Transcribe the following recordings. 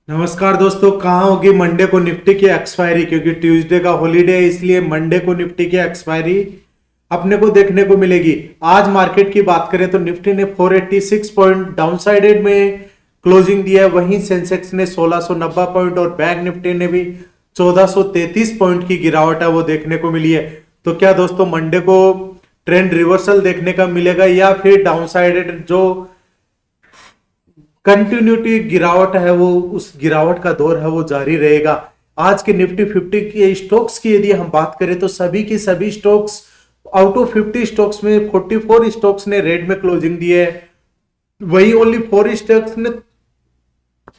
नमस्कार दोस्तों, कहाँ होगी मंडे को निफ्टी की एक्सपायरी? क्योंकि ट्यूसडे का हॉलीडे है, इसलिए मंडे को निफ्टी की एक्सपायरी अपने को देखने को मिलेगी। आज मार्केट की बात करें तो निफ्टी ने 486 पॉइंट डाउनसाइडेड में क्लोजिंग दिया है। वहीं सेंसेक्स ने 1690 पॉइंट और बैंक निफ्टी ने भी 1433 पॉइंट की गिरावट है वो देखने को मिली है। तो क्या दोस्तों मंडे को ट्रेंड रिवर्सल देखने का मिलेगा या फिर डाउनसाइडेड जो कंटिन्यूटी गिरावट है वो उस गिरावट का दौर है वो जारी रहेगा? आज के निफ्टी 50 के स्टॉक्स की यदि हम बात करें तो सभी की सभी स्टॉक्स आउट ऑफ 50 स्टॉक्स में 44 स्टॉक्स ने रेड में क्लोजिंग दी है। वही ओनली 4 स्टॉक्स ने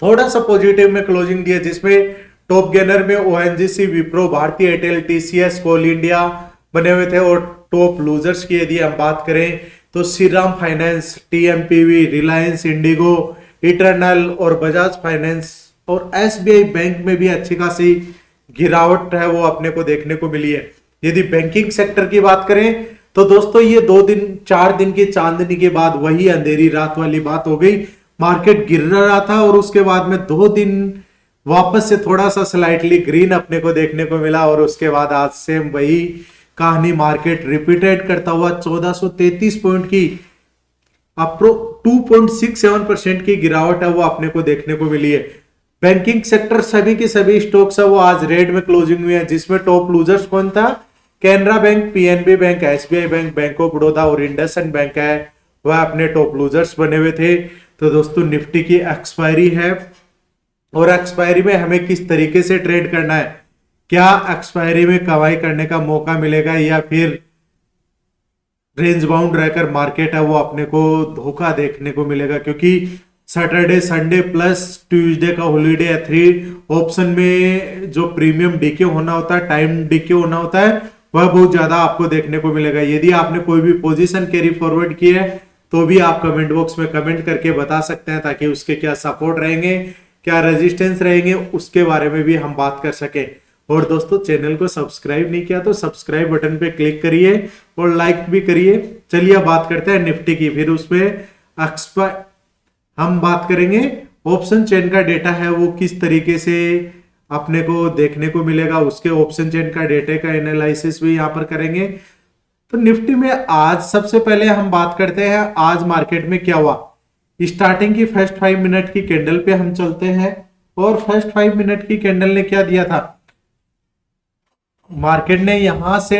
थोड़ा सा पॉजिटिव में क्लोजिंग दी है, जिसमें टॉप गेनर में ओएनजीसी, विप्रो, भारतीय एयरटेल, टीसीएस, कोल इंडिया बने हुए थे। और टॉप लूजर्स की यदि हम बात करें तो Shriram finance, TMPV, Reliance IndiGo, Eternal और बजाज फाइनेंस और एसबीआई बैंक में भी अच्छी खासी गिरावट है वो अपने को देखने को मिली है। यदि बैंकिंग सेक्टर की बात करें तो दोस्तों ये 2 दिन 4 दिन की चांदनी के बाद वही अंधेरी रात वाली बात हो गई। मार्केट गिर रहा था और उसके बाद में 2 दिन वापस से थोड़ा सा स्लाइटली ग्रीन अपने को देखने को मिला और उसके बाद आज सेम वही कहानी मार्केट रिपीटेड करता हुआ 1433 पॉइंट की अप्रो 2.67% की गिरावट है वो अपने को देखने को मिली है। बैंकिंग सेक्टर सभी के सभी स्टॉक्स है वो आज रेड में क्लोजिंग हुई है, जिसमें टॉप लूजर्स कौन था? Canara bank, PNB bank, SBI bank, bank of Baroda और इंडसइंड बैंक है वह अपने टॉप लूजर्स बने हुए थे। तो दोस्तों निफ्टी की एक्सपायरी है और एक्सपायरी में हमें किस तरीके से ट्रेड करना है? क्या एक्सपायरी में कमाई करने का मौका मिलेगा या फिर रेंज बाउंड रहकर मार्केट है वो अपने को धोखा देखने को मिलेगा? क्योंकि सैटरडे, संडे प्लस ट्यूसडे का हॉलीडे है। 3 ऑप्शन में जो प्रीमियम डीके होना होता है, टाइम डीके होना होता है, वह बहुत ज्यादा आपको देखने को मिलेगा। यदि आपने कोई भी पोजीशन कैरी फॉरवर्ड की है तो भी आप कमेंट बॉक्स में कमेंट करके बता सकते हैं, ताकि उसके क्या सपोर्ट रहेंगे, क्या रेजिस्टेंस रहेंगे, उसके बारे में भी हम बात कर सकें। और दोस्तों चैनल को सब्सक्राइब नहीं किया तो सब्सक्राइब बटन पे क्लिक करिए और लाइक भी करिए। चलिए अब बात करते हैं निफ्टी की। फिर उसमें हम बात करेंगे ऑप्शन चेन का डेटा है वो किस तरीके से अपने को देखने को मिलेगा, उसके ऑप्शन चेन का डेटा का एनालिसिस भी यहाँ पर करेंगे। तो निफ्टी में आज सबसे पहले हम बात करते हैं आज मार्केट में क्या हुआ। स्टार्टिंग की फर्स्ट 5 मिनट की कैंडल पे हम चलते हैं और फर्स्ट 5 मिनट की कैंडल ने क्या दिया था? मार्केट ने यहां से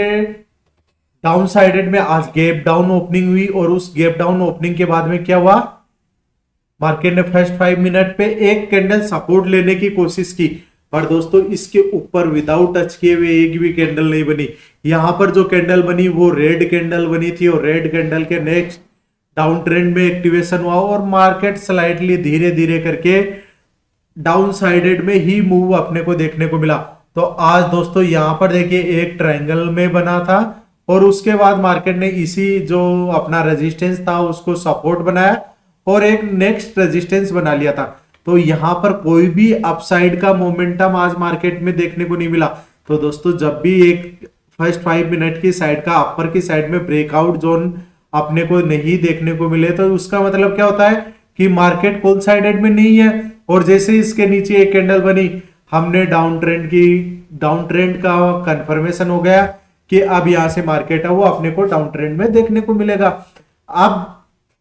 डाउन साइडेड में आज गैप डाउन ओपनिंग हुई और उस गैप डाउन ओपनिंग के बाद में क्या हुआ? मार्केट ने फर्स्ट 5 मिनट पे एक कैंडल सपोर्ट लेने की कोशिश की, पर दोस्तों इसके ऊपर विदाउट टच किए हुए एक भी कैंडल नहीं बनी। यहां पर जो कैंडल बनी वो रेड कैंडल बनी थी और रेड कैंडल के नेक्स्ट डाउन ट्रेंड में एक्टिवेशन हुआ और मार्केट स्लाइटली धीरे धीरे करके डाउन साइडेड में ही मूव अपने को देखने को मिला। तो आज दोस्तों यहां पर देखिए एक ट्रायंगल में बना था और उसके बाद मार्केट ने इसी जो अपना रेजिस्टेंस था उसको सपोर्ट बनाया और एक नेक्स्ट रेजिस्टेंस बना लिया था। तो यहां पर कोई भी अपसाइड का मोमेंटम आज मार्केट में देखने को नहीं मिला। तो दोस्तों जब भी एक फर्स्ट 5 मिनट की साइड का अपर की साइड में ब्रेकआउट जोन अपने को नहीं देखने को मिले तो उसका मतलब क्या होता है कि मार्केट कौन साइडेड में नहीं है। और जैसे इसके नीचे एक कैंडल बनी, हमने डाउन ट्रेंड का कंफर्मेशन हो गया कि अब यहां से मार्केट है वो अपने को डाउन ट्रेंड में देखने को मिलेगा। अब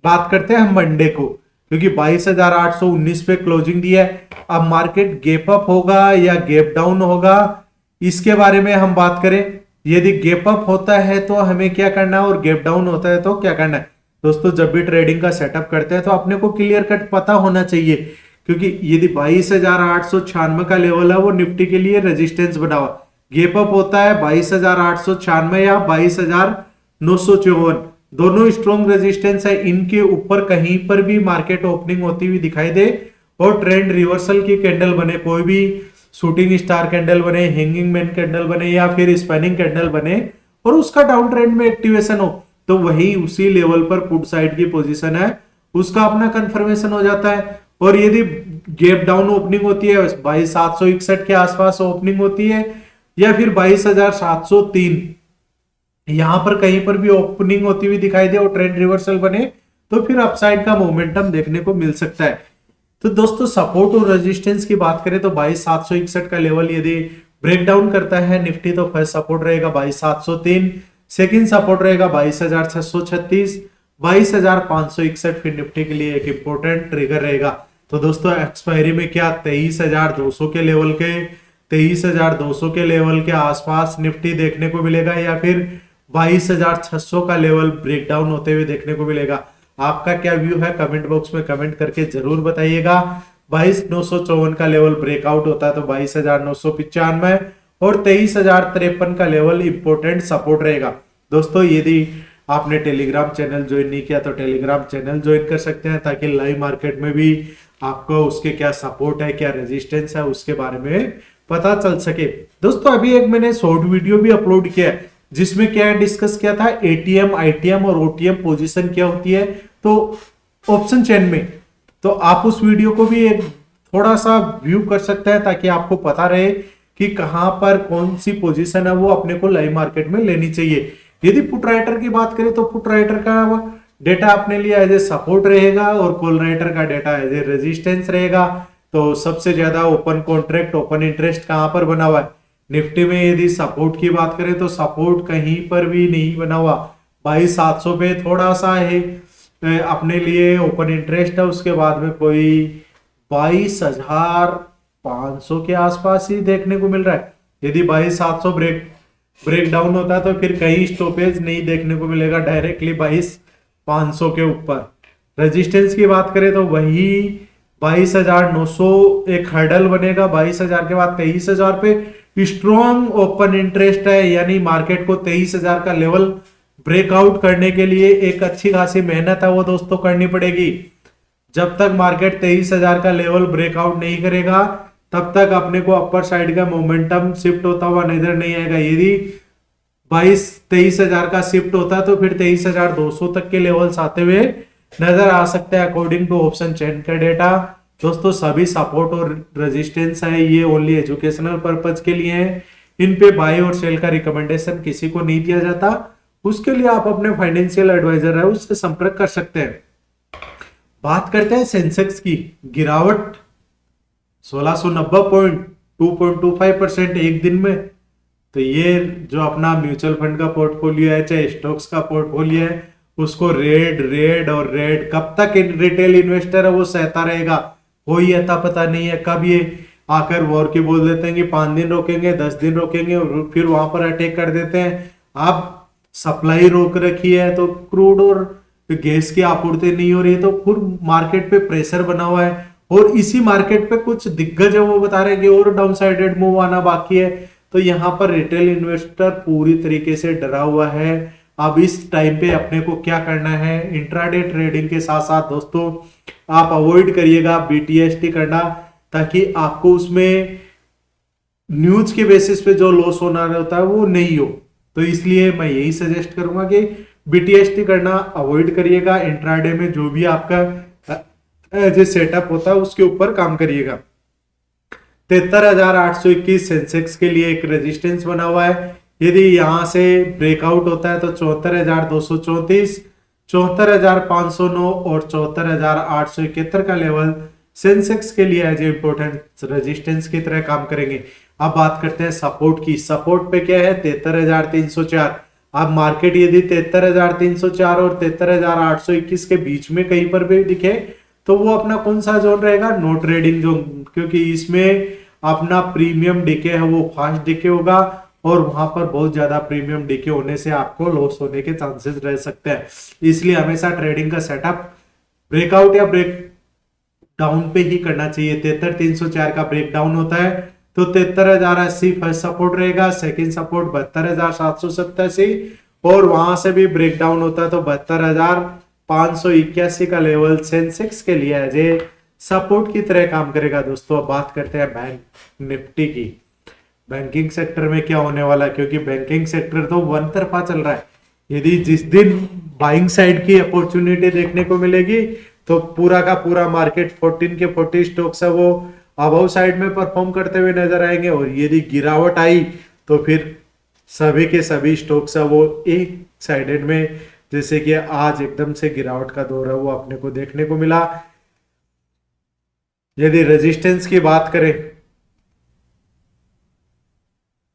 बात करते हैं हम मंडे को, क्योंकि 22,819 पे क्लोजिंग दिया है। अब मार्केट गैप अप होगा या गैप डाउन होगा, इसके बारे में हम बात करें। यदि गैप अप होता है तो हमें क्या करना है और गैप डाउन होता है तो क्या करना है? दोस्तों जब भी ट्रेडिंग का सेटअप करते हैं तो अपने को क्लियर कट पता होना चाहिए, क्योंकि यदि 22,896 का लेवल है वो निफ्टी के लिए रेजिस्टेंस बना हुआ, गैप अप होता है 22,896 या 22,954, दोनों स्ट्रॉन्ग रेजिस्टेंस है। इनके ऊपर कहीं पर भी मार्केट ओपनिंग होती हुई दिखाई दे और ट्रेंड रिवर्सल की कैंडल बने, कोई भी शूटिंग स्टार कैंडल बने, हैंगिंग मैन कैंडल बने या फिर स्पिनिंग कैंडल बने और उसका डाउन ट्रेंड में एक्टिवेशन हो, तो वही उसी लेवल पर पुट साइड की पोजीशन है उसका अपना कंफर्मेशन हो जाता है। और यदि गैप डाउन ओपनिंग होती है 22,761 के आसपास ओपनिंग होती है या फिर 22,703, यहां पर कहीं पर भी ओपनिंग होती हुई दिखाई दे और ट्रेंड रिवर्सल बने तो फिर अपसाइड का मोमेंटम देखने को मिल सकता है। तो दोस्तों सपोर्ट और रेजिस्टेंस की बात करें तो 22,761 का लेवल यदि ब्रेक डाउन करता है निफ्टी तो फर्स्ट सपोर्ट रहेगा 22,703, सेकंड सपोर्ट रहेगा 22,636, 22,561 फिर निफ्टी के लिए एक इंपॉर्टेंट ट्रिगर रहेगा। तो दोस्तों एक्सपायरी में क्या 23,200 के लेवल के 23,200 के लेवल के आसपास निफ्टी देखने को मिलेगा या फिर 22,600 का लेवल ब्रेकडाउन होते हुए देखने को मिलेगा। आपका क्या व्यू है कमेंट बॉक्स में कमेंट करके जरूर बताइएगा। 22,954 का लेवल ब्रेकआउट होता है तो 22,995 और 23,053 का लेवल इंपोर्टेंट सपोर्ट रहेगा। दोस्तों यदि आपने टेलीग्राम चैनल ज्वाइन नहीं किया तो टेलीग्राम चैनल ज्वाइन कर सकते हैं ताकि लाइव मार्केट में भी आपको उसके क्या सपोर्ट है क्या रेजिस्टेंस है उसके बारे में पता चल सके। दोस्तों अभी एक मैंने शॉर्ट वीडियो भी अपलोड किया है जिसमें क्या डिस्कस किया था एटीएम आईटीएम और ओटीएम पोजीशन क्या होती है तो ऑप्शन चेन में, तो आप उस वीडियो को भी एक थोड़ा सा व्यू कर सकते हैं ताकि आपको पता रहे कि कहां पर कौन सी पोजीशन है वो अपने को लाइव मार्केट में लेनी चाहिए। यदि पुट राइटर की बात करें तो पुट राइटर का डेटा अपने लिए एज ए सपोर्ट रहेगा और कॉल राइटर का डेटा एज ए रेजिस्टेंस रहेगा। तो सबसे ज्यादा ओपन कॉन्ट्रैक्ट ओपन इंटरेस्ट कहां पर बना हुआ है निफ्टी में। यदि सपोर्ट की बात करें तो सपोर्ट कहीं पर भी नहीं बना हुआ, 22,700 पे थोड़ा सा है अपने लिए ओपन इंटरेस्ट है, उसके बाद में कोई 22,500 के आसपास ही देखने को मिल रहा है। यदि 22,700 ब्रेक डाउन होता है तो फिर कहीं स्टॉपेज नहीं देखने को मिलेगा, डायरेक्टली 22,500 के ऊपर। रेजिस्टेंस की बात करें तो वही 22,900 एक हर्डल बनेगा, 22,000 के बाद 23,000 पे स्ट्रॉन्ग ओपन इंटरेस्ट है, यानी मार्केट को 23,000 का लेवल ब्रेकआउट करने के लिए एक अच्छी खासी मेहनत है वो दोस्तों करनी पड़ेगी। जब तक मार्केट 23,000 का लेवल ब्रेकआउट नहीं करेगा तब तक अपने को अपर साइड का मोमेंटम शिफ्ट होता हुआ नजर नहीं आएगा। यदि 23,000 का शिफ्ट होता है तो फिर 23,200 तक के लेवल्स आते हुए नजर आ सकते हैं अकॉर्डिंग टू ऑप्शन चेन का डेटा। दोस्तों सभी सपोर्ट और रेजिस्टेंस है ये ओनली एजुकेशनल पर्पज के लिए है, इन पे बाय और सेल का रिकमेंडेशन किसी को नहीं दिया जाता। उसके लिए आप अपने फाइनेंशियल एडवाइजर है उससे संपर्क कर सकते हैं। बात करते हैं सेंसेक्स की, गिरावट 1690 पॉइंट 2.25% एक दिन में। तो ये जो अपना म्यूचुअल फंड का पोर्टफोलियो है चाहे स्टॉक्स का पोर्टफोलियो है उसको रेड और रेड कब तक रिटेल इन्वेस्टर है वो सहता रहेगा, कोई अता पता नहीं है। कब ये आकर वॉर की बोल देते हैं कि 5 दिन रोकेंगे 10 दिन रोकेंगे और फिर वहां पर अटैक कर देते हैं। अब सप्लाई रोक रखी है तो क्रूड और गैस की आपूर्ति नहीं हो रही है तो फिर मार्केट पे प्रेशर बना हुआ है और इसी मार्केट पे कुछ दिग्गज है वो बता रहे हैं कि और डाउन साइडेड मूव आना बाकी है। तो यहाँ पर रिटेल इन्वेस्टर पूरी तरीके से डरा हुआ है। अब इस टाइम पे अपने को क्या करना है, इंट्राडे ट्रेडिंग के साथ साथ दोस्तों आप अवॉइड करिएगा बीटीएसटी करना ताकि आपको उसमें न्यूज के बेसिस पे जो लॉस होना होता है वो नहीं हो। तो इसलिए मैं यही सजेस्ट करूंगा कि बीटीएसटी करना अवॉइड करिएगा, इंट्राडे में जो भी आपका जो सेटअप होता है उसके ऊपर काम करिएगा। 73,821 सेंसेक्स के लिए एक रेजिस्टेंस बना हुआ है, यदि यहां से ब्रेकआउट होता है तो 74,234, 74,509 और 74,871 का लेवल सेंसेक्स के लिए एज इंपोर्टेंट रेजिस्टेंस की तरह काम करेंगे। अब बात करते हैं सपोर्ट की। सपोर्ट पे क्या है 73,304। अब मार्केट यदि 73,304 और 73,821 के बीच में कहीं पर भी दिखे तो वो अपना कौन सा जोन रहेगा, नो ट्रेडिंग जोन, क्योंकि इसमें अपना प्रीमियम डिके है वो फास्ट डिके होगा और वहां पर बहुत ज्यादा प्रीमियम डिके होने से आपको लॉस होने के चांसेस रह सकते हैं। इसलिए हमेशा ट्रेडिंग का सेटअप ब्रेकआउट या ब्रेक डाउन पे ही करना चाहिए। 73,304 का ब्रेक डाउन होता है तो 73,080 फर्स्ट सपोर्ट रहेगा, सेकंड सपोर्ट 72,787 और वहां से भी ब्रेक डाउन होता है तो 72,581 का लेवल सेंसेक्स के लिए एज ए सपोर्ट की तरह काम करेगा। दोस्तों अब बात करते हैं बैंक निफ्टी की। बैंकिंग सेक्टर में क्या होने वाला है, क्योंकि बैंकिंग सेक्टर तो वन तरफा चल रहा है। यदि जिस दिन बाइंग साइड की अपॉर्चुनिटी देखने को मिलेगी तो पूरा का पूरा मार्केट 14 के 40 स्टॉक्स है वो अबव साइड में परफॉर्म करते हुए नजर आएंगे और यदि गिरावट आई तो फिर सभी के सभी स्टॉक्स है वो एक साइडेड में, जैसे कि आज एकदम से गिरावट का दौर है वो अपने को देखने को मिला। यदि रेजिस्टेंस की बात करें,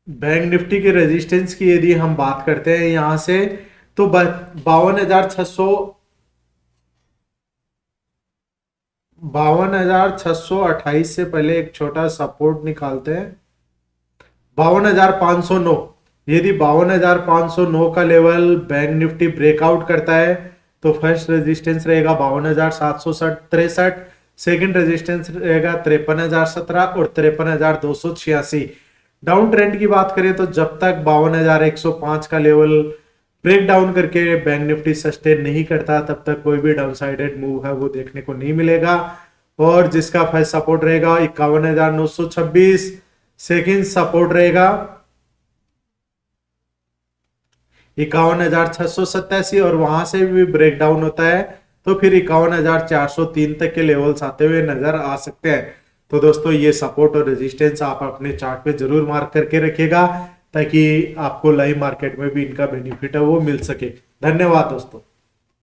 बैंक निफ्टी के रेजिस्टेंस की यदि हम बात करते हैं यहां से, तो 52,628 से पहले एक छोटा सपोर्ट निकालते हैं, 52,509। यदि 52,509 का लेवल बैंक निफ्टी ब्रेकआउट करता है तो फर्स्ट रेजिस्टेंस रहेगा 52,763, सेकंड रेजिस्टेंस रहेगा 53,017 और 53,286। डाउन ट्रेंड की बात करें तो जब तक 52,105 का लेवल ब्रेक डाउन करके बैंक निफ्टी सस्टेन नहीं करता तब तक कोई भी डाउनसाइडेड मूव है वो देखने को नहीं मिलेगा। और जिसका फर्स्ट सपोर्ट रहेगा 51,926, सेकंड सपोर्ट रहेगा 51,687 और वहां से भी ब्रेक डाउन होता है तो फिर 51,403 तक के लेवल्स आते हुए नजर आ सकते हैं। तो दोस्तों ये सपोर्ट और रेजिस्टेंस आप अपने चार्ट पे जरूर मार्क करके रखिएगा ताकि आपको लाइव मार्केट में भी इनका बेनिफिट है वो मिल सके। धन्यवाद दोस्तों।